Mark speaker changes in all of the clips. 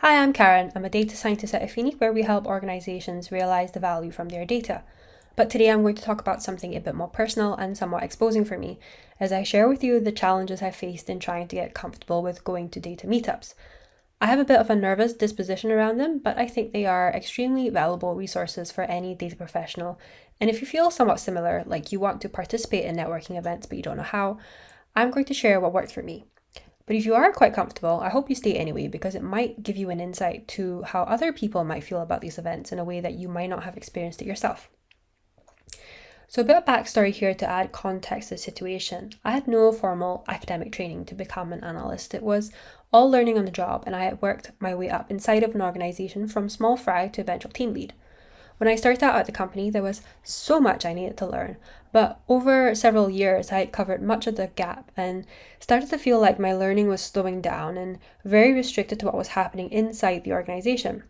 Speaker 1: Hi, I'm Karen. I'm a data scientist at Affini, where we help organizations realize the value from their data. But today I'm going to talk about something a bit more personal and somewhat exposing for me, as I share with you the challenges I faced in trying to get comfortable with going to data meetups. I have a bit of a nervous disposition around them, but I think they are extremely valuable resources for any data professional. And if you feel somewhat similar, like you want to participate in networking events but you don't know how, I'm going to share what worked for me. But if you are quite comfortable, I hope you stay anyway, because it might give you an insight to how other people might feel about these events in a way that you might not have experienced it yourself. So a bit of backstory here to add context to the situation. I had no formal academic training to become an analyst. It was all learning on the job, and I had worked my way up inside of an organization from small fry to eventual team lead. When I started out at the company, there was so much I needed to learn, but over several years, I had covered much of the gap and started to feel like my learning was slowing down and very restricted to what was happening inside the organization.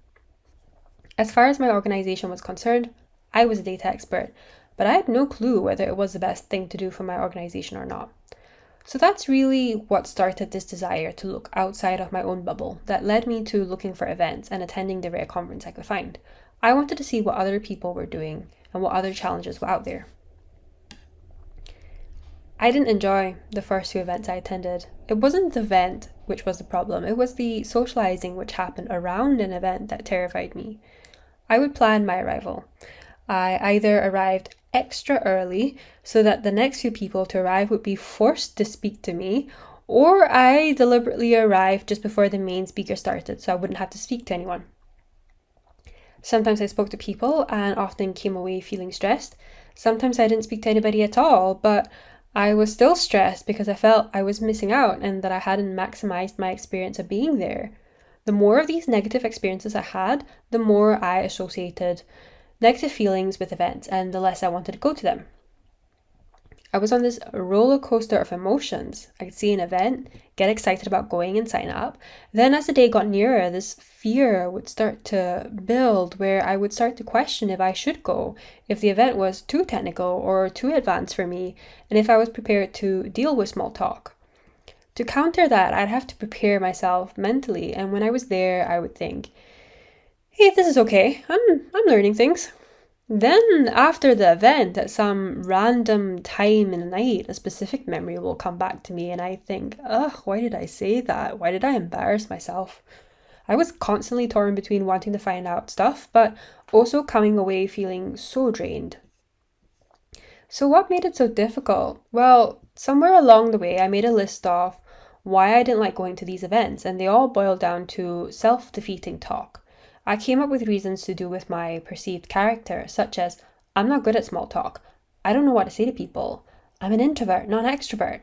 Speaker 1: As far as my organization was concerned, I was a data expert, but I had no clue whether it was the best thing to do for my organization or not. So that's really what started this desire to look outside of my own bubble that led me to looking for events and attending the rare conference I could find. I wanted to see what other people were doing and what other challenges were out there. I didn't enjoy the first two events I attended. It wasn't the event which was the problem, it was the socializing which happened around an event that terrified me. I would plan my arrival. I either arrived extra early so that the next few people to arrive would be forced to speak to me, or I deliberately arrived just before the main speaker started so I wouldn't have to speak to anyone. Sometimes I spoke to people and often came away feeling stressed. Sometimes I didn't speak to anybody at all, but I was still stressed because I felt I was missing out and that I hadn't maximized my experience of being there. The more of these negative experiences I had, the more I associated negative feelings with events and the less I wanted to go to them. I was on this roller coaster of emotions. I'd see an event, get excited about going and sign up. Then as the day got nearer, this fear would start to build where I would start to question if I should go, if the event was too technical or too advanced for me, and if I was prepared to deal with small talk. To counter that, I'd have to prepare myself mentally, and when I was there, I would think, hey, this is okay. I'm learning things. Then, after the event, at some random time in the night, a specific memory will come back to me, and I think, ugh, why did I say that? Why did I embarrass myself? I was constantly torn between wanting to find out stuff, but also coming away feeling so drained. So, what made it so difficult? Well, somewhere along the way, I made a list of why I didn't like going to these events, and they all boiled down to self defeating talk. I came up with reasons to do with my perceived character, such as, I'm not good at small talk. I don't know what to say to people. I'm an introvert, not an extrovert.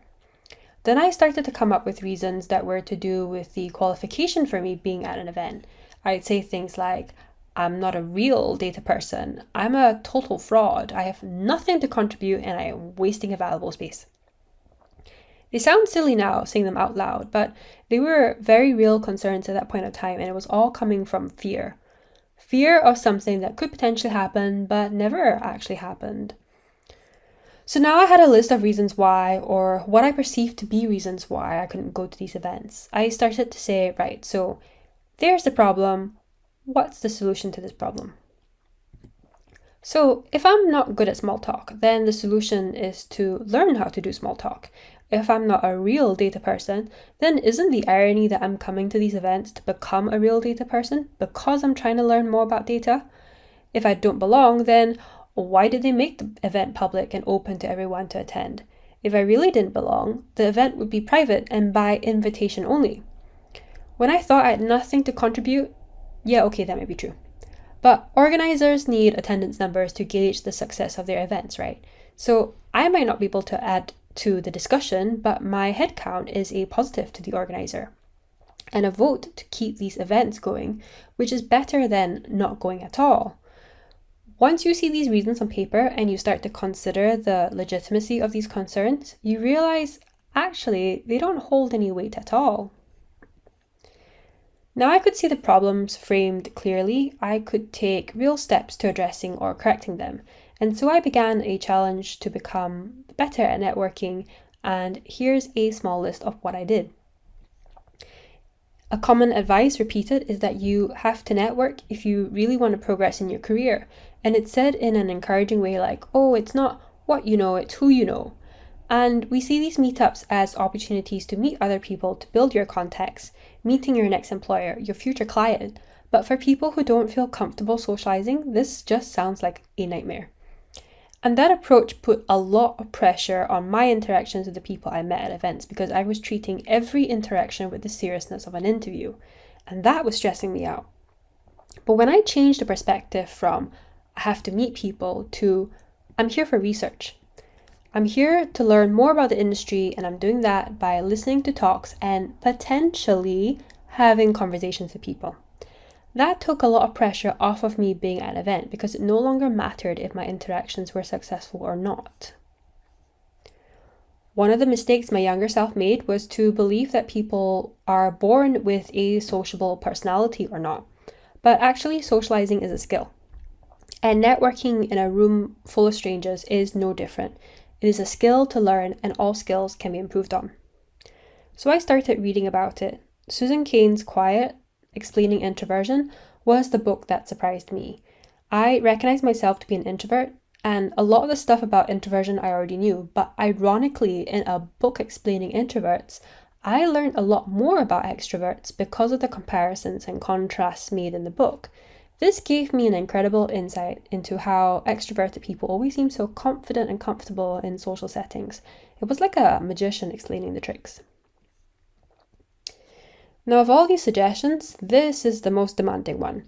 Speaker 1: Then I started to come up with reasons that were to do with the qualification for me being at an event. I'd say things like, I'm not a real data person. I'm a total fraud. I have nothing to contribute and I am wasting a valuable space. They sound silly now, saying them out loud, but they were very real concerns at that point of time, and it was all coming from fear. Fear of something that could potentially happen, but never actually happened. So now I had a list of reasons why, or what I perceived to be reasons why I couldn't go to these events. I started to say, right, so there's the problem. What's the solution to this problem? So if I'm not good at small talk, then the solution is to learn how to do small talk. If I'm not a real data person, then isn't the irony that I'm coming to these events to become a real data person because I'm trying to learn more about data? If I don't belong, then why did they make the event public and open to everyone to attend? If I really didn't belong, the event would be private and by invitation only. When I thought I had nothing to contribute, yeah, okay, that may be true. But organizers need attendance numbers to gauge the success of their events, right? So I might not be able to add to the discussion, but my headcount is a positive to the organizer and a vote to keep these events going, which is better than not going at all. Once you see these reasons on paper and you start to consider the legitimacy of these concerns, you realize actually they don't hold any weight at all. Now I could see the problems framed clearly. I could take real steps to addressing or correcting them. And so I began a challenge to become better at networking, and here's a small list of what I did. A common advice repeated is that you have to network if you really want to progress in your career. And it's said in an encouraging way like, oh, it's not what you know, it's who you know. And we see these meetups as opportunities to meet other people, to build your contacts, meeting your next employer, your future client. But for people who don't feel comfortable socializing, this just sounds like a nightmare. And that approach put a lot of pressure on my interactions with the people I met at events because I was treating every interaction with the seriousness of an interview. And that was stressing me out. But when I changed the perspective from I have to meet people to I'm here for research. I'm here to learn more about the industry, and I'm doing that by listening to talks and potentially having conversations with people. That took a lot of pressure off of me being at an event because it no longer mattered if my interactions were successful or not. One of the mistakes my younger self made was to believe that people are born with a sociable personality or not. But actually, socializing is a skill. And networking in a room full of strangers is no different. It is a skill to learn, and all skills can be improved on. So I started reading about it. Susan Cain's Quiet, Explaining Introversion was the book that surprised me. I recognized myself to be an introvert, and a lot of the stuff about introversion I already knew, but ironically, in a book explaining introverts, I learned a lot more about extroverts because of the comparisons and contrasts made in the book. This gave me an incredible insight into how extroverted people always seem so confident and comfortable in social settings. It was like a magician explaining the tricks. Now, of all these suggestions, this is the most demanding one.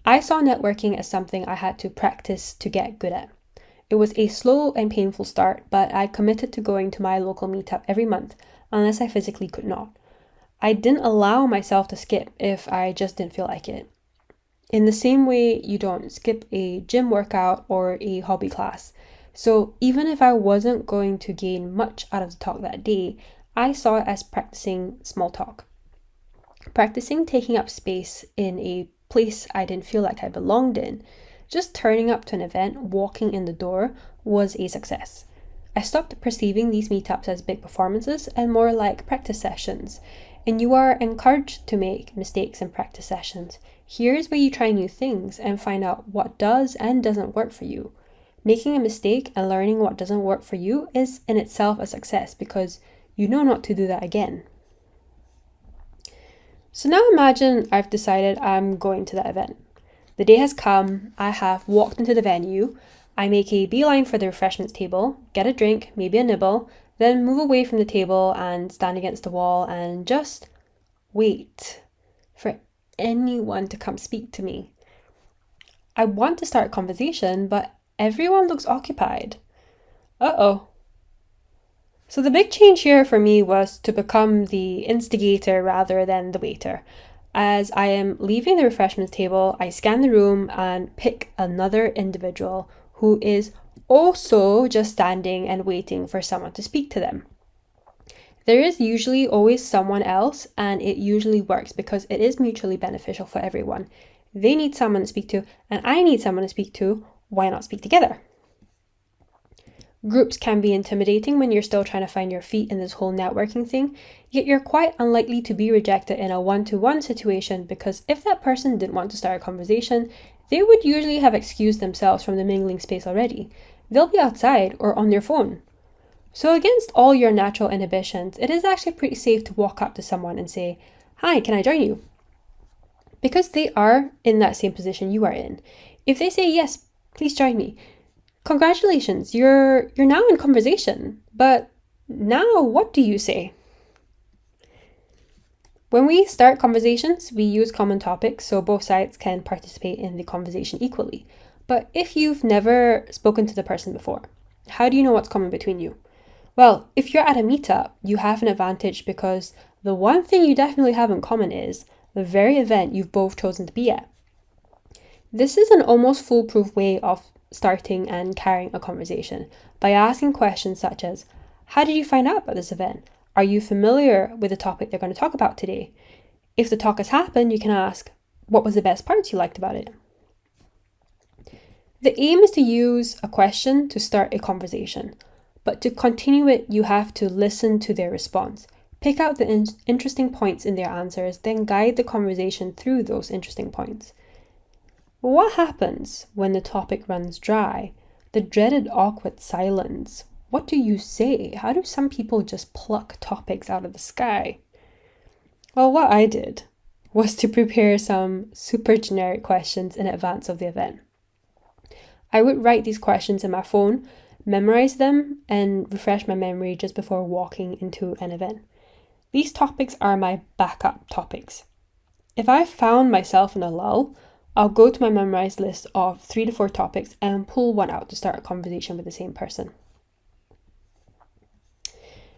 Speaker 1: I saw networking as something I had to practice to get good at. It was a slow and painful start, but I committed to going to my local meetup every month, unless I physically could not. I didn't allow myself to skip if I just didn't feel like it. In the same way, you don't skip a gym workout or a hobby class. So even if I wasn't going to gain much out of the talk that day, I saw it as practicing small talk. Practicing taking up space in a place I didn't feel like I belonged in. Just turning up to an event, walking in the door, was a success. I stopped perceiving these meetups as big performances and more like practice sessions. And you are encouraged to make mistakes in practice sessions. Here's where you try new things and find out what does and doesn't work for you. Making a mistake and learning what doesn't work for you is in itself a success because you know not to do that again. So now imagine I've decided I'm going to that event. The day has come, I have walked into the venue, I make a beeline for the refreshments table, get a drink, maybe a nibble, then move away from the table and stand against the wall and just wait for anyone to come speak to me. I want to start a conversation, but everyone looks occupied. Uh-oh. So the big change here for me was to become the instigator rather than the waiter. As I am leaving the refreshments table, I scan the room and pick another individual who is also just standing and waiting for someone to speak to them. There is usually always someone else, and it usually works because it is mutually beneficial for everyone. They need someone to speak to, and I need someone to speak to. Why not speak together? Groups can be intimidating when you're still trying to find your feet in this whole networking thing, yet you're quite unlikely to be rejected in a one-to-one situation because if that person didn't want to start a conversation, they would usually have excused themselves from the mingling space already. They'll be outside or on their phone. So against all your natural inhibitions, it is actually pretty safe to walk up to someone and say, "Hi, can I join you?" Because they are in that same position you are in. If they say, "Yes, please join me," congratulations, you're now in conversation. But now what do you say? When we start conversations, we use common topics so both sides can participate in the conversation equally. But if you've never spoken to the person before, how do you know what's common between you? Well, if you're at a meetup, you have an advantage because the one thing you definitely have in common is the very event you've both chosen to be at. This is an almost foolproof way of starting and carrying a conversation by asking questions such as, how did you find out about this event? Are you familiar with the topic they're going to talk about today? If the talk has happened, you can ask, what was the best parts you liked about it? The aim is to use a question to start a conversation, but to continue it, you have to listen to their response. Pick out the interesting points in their answers, then guide the conversation through those interesting points. What happens when the topic runs dry? The dreaded awkward silence. What do you say? How do some people just pluck topics out of the sky? Well, what I did was to prepare some super generic questions in advance of the event. I would write these questions in my phone, memorize them, and refresh my memory just before walking into an event. These topics are my backup topics. If I found myself in a lull, I'll go to my memorized list of 3 to 4 topics and pull one out to start a conversation with the same person.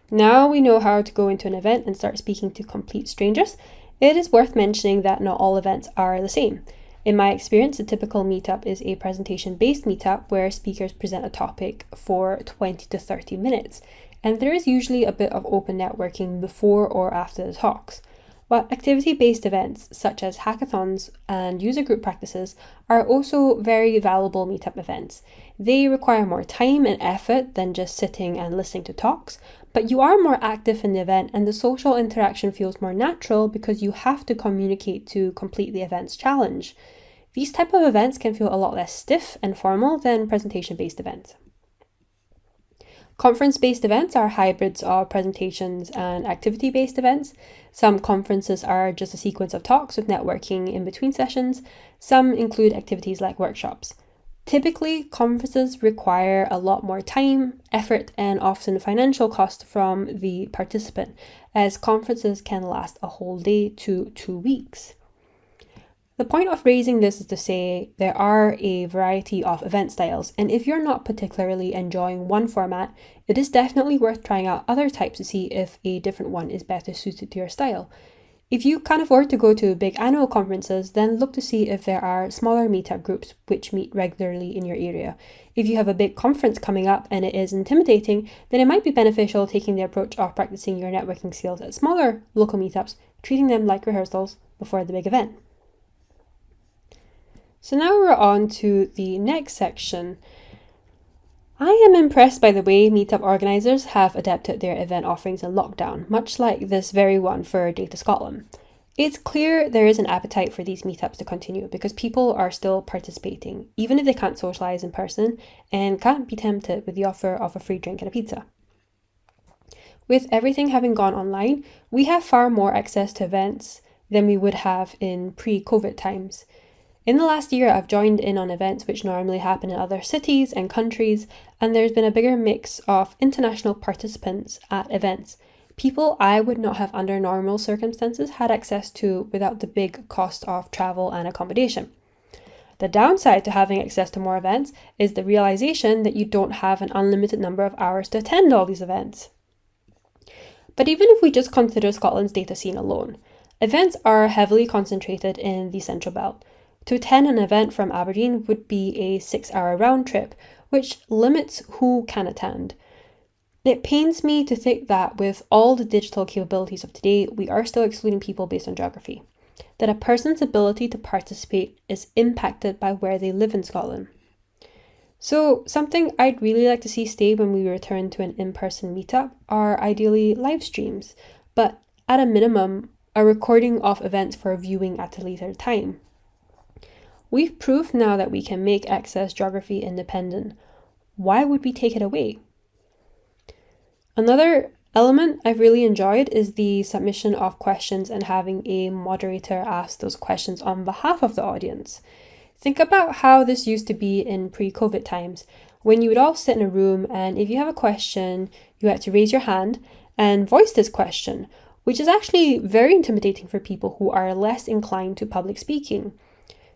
Speaker 1: Now we know how to go into an event and start speaking to complete strangers. It is worth mentioning that not all events are the same. In my experience, a typical meetup is a presentation-based meetup where speakers present a topic for 20 to 30 minutes, and there is usually a bit of open networking before or after the talks. But activity-based events such as hackathons and user group practices are also very valuable meetup events. They require more time and effort than just sitting and listening to talks, but you are more active in the event and the social interaction feels more natural because you have to communicate to complete the event's challenge. These type of events can feel a lot less stiff and formal than presentation-based events. Conference-based events are hybrids of presentations and activity-based events. Some conferences are just a sequence of talks with networking in between sessions. Some include activities like workshops. Typically, conferences require a lot more time, effort, and often financial cost from the participant, as conferences can last a whole day to 2 weeks. The point of raising this is to say there are a variety of event styles, and if you're not particularly enjoying one format, it is definitely worth trying out other types to see if a different one is better suited to your style. If you can't afford to go to big annual conferences, then look to see if there are smaller meetup groups which meet regularly in your area. If you have a big conference coming up and it is intimidating, then it might be beneficial taking the approach of practicing your networking skills at smaller local meetups, treating them like rehearsals before the big event. So now we're on to the next section. I am impressed by the way meetup organisers have adapted their event offerings in lockdown, much like this very one for Data Scotland. It's clear there is an appetite for these meetups to continue because people are still participating, even if they can't socialise in person and can't be tempted with the offer of a free drink and a pizza. With everything having gone online, we have far more access to events than we would have in pre-COVID times. In the last year, I've joined in on events which normally happen in other cities and countries, and there's been a bigger mix of international participants at events. People I would not have under normal circumstances had access to without the big cost of travel and accommodation. The downside to having access to more events is the realization that you don't have an unlimited number of hours to attend all these events. But even if we just consider Scotland's data scene alone, events are heavily concentrated in the Central Belt. To attend an event from Aberdeen would be a 6-hour round trip, which limits who can attend. It pains me to think that with all the digital capabilities of today, we are still excluding people based on geography. That a person's ability to participate is impacted by where they live in Scotland. So something I'd really like to see stay when we return to an in-person meetup are ideally live streams, but at a minimum, a recording of events for viewing at a later time. We've proved now that we can make access geography independent. Why would we take it away? Another element I've really enjoyed is the submission of questions and having a moderator ask those questions on behalf of the audience. Think about how this used to be in pre-COVID times, when you would all sit in a room and if you have a question, you had to raise your hand and voice this question, which is actually very intimidating for people who are less inclined to public speaking.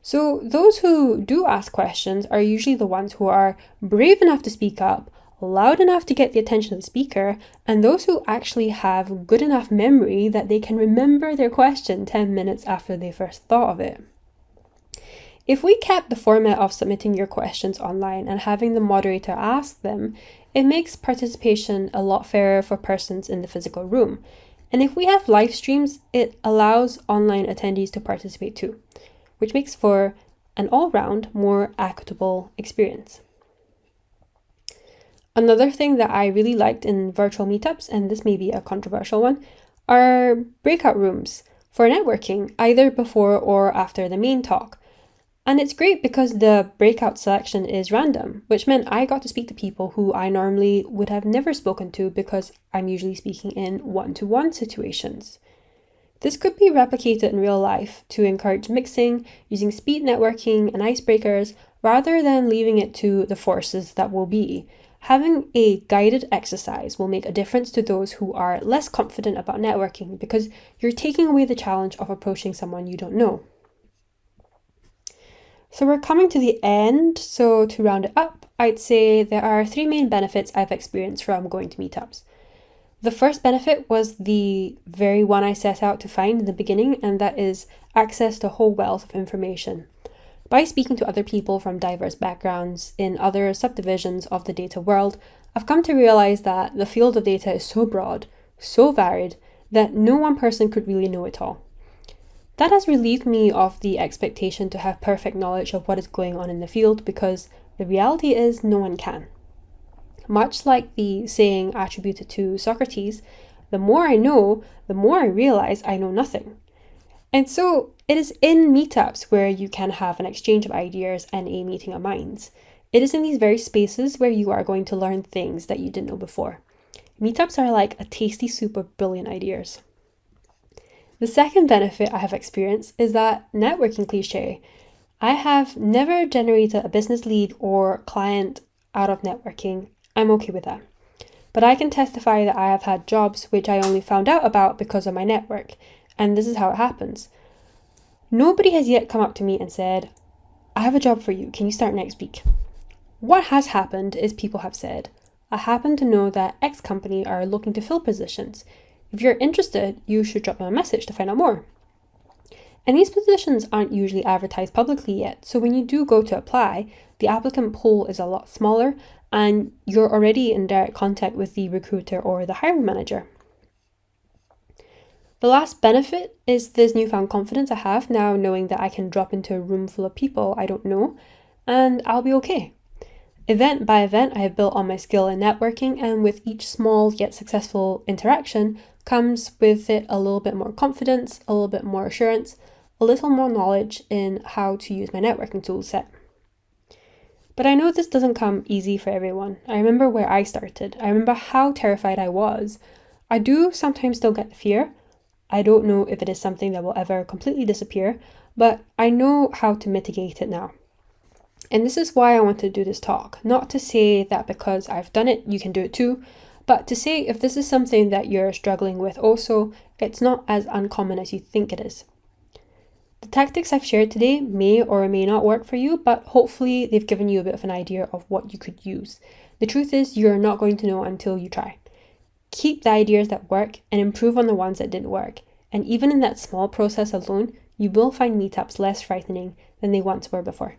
Speaker 1: So those who do ask questions are usually the ones who are brave enough to speak up, loud enough to get the attention of the speaker, and those who actually have good enough memory that they can remember their question 10 minutes after they first thought of it. If we kept the format of submitting your questions online and having the moderator ask them, it makes participation a lot fairer for persons in the physical room. And if we have live streams, it allows online attendees to participate too, which makes for an all-round more equitable experience. Another thing that I really liked in virtual meetups, and this may be a controversial one, are breakout rooms for networking, either before or after the main talk. And it's great because the breakout selection is random, which meant I got to speak to people who I normally would have never spoken to because I'm usually speaking in one-to-one situations. This could be replicated in real life to encourage mixing, using speed networking and icebreakers, rather than leaving it to the forces that will be. Having a guided exercise will make a difference to those who are less confident about networking because you're taking away the challenge of approaching someone you don't know. So we're coming to the end, so to round it up, I'd say there are 3 main benefits I've experienced from going to meetups. The first benefit was the very one I set out to find in the beginning, and that is access to a whole wealth of information. By speaking to other people from diverse backgrounds in other subdivisions of the data world, I've come to realize that the field of data is so broad, so varied, that no one person could really know it all. That has relieved me of the expectation to have perfect knowledge of what is going on in the field because the reality is no one can. Much like the saying attributed to Socrates, the more I know, the more I realize I know nothing. And so it is in meetups where you can have an exchange of ideas and a meeting of minds. It is in these very spaces where you are going to learn things that you didn't know before. Meetups are like a tasty soup of brilliant ideas. The second benefit I have experienced is that networking cliche. I have never generated a business lead or client out of networking. I'm okay with that. But I can testify that I have had jobs which I only found out about because of my network, and this is how it happens. Nobody has yet come up to me and said, I have a job for you, can you start next week? What has happened is people have said, I happen to know that X company are looking to fill positions. If you're interested, you should drop me a message to find out more. And these positions aren't usually advertised publicly yet, so when you do go to apply, the applicant pool is a lot smaller and you're already in direct contact with the recruiter or the hiring manager. The last benefit is this newfound confidence I have now knowing that I can drop into a room full of people I don't know and I'll be okay. Event by event, I have built on my skill in networking, and with each small yet successful interaction comes with it a little bit more confidence, a little bit more assurance, a little more knowledge in how to use my networking tool set. But I know this doesn't come easy for everyone. I remember where I started. I remember how terrified I was. I do sometimes still get the fear. I don't know if it is something that will ever completely disappear, but I know how to mitigate it now. And this is why I want to do this talk, not to say that because I've done it, you can do it too, but to say if this is something that you're struggling with also, it's not as uncommon as you think it is. The tactics I've shared today may or may not work for you, but hopefully they've given you a bit of an idea of what you could use. The truth is you're not going to know until you try. Keep the ideas that work and improve on the ones that didn't work. And even in that small process alone, you will find meetups less frightening than they once were before.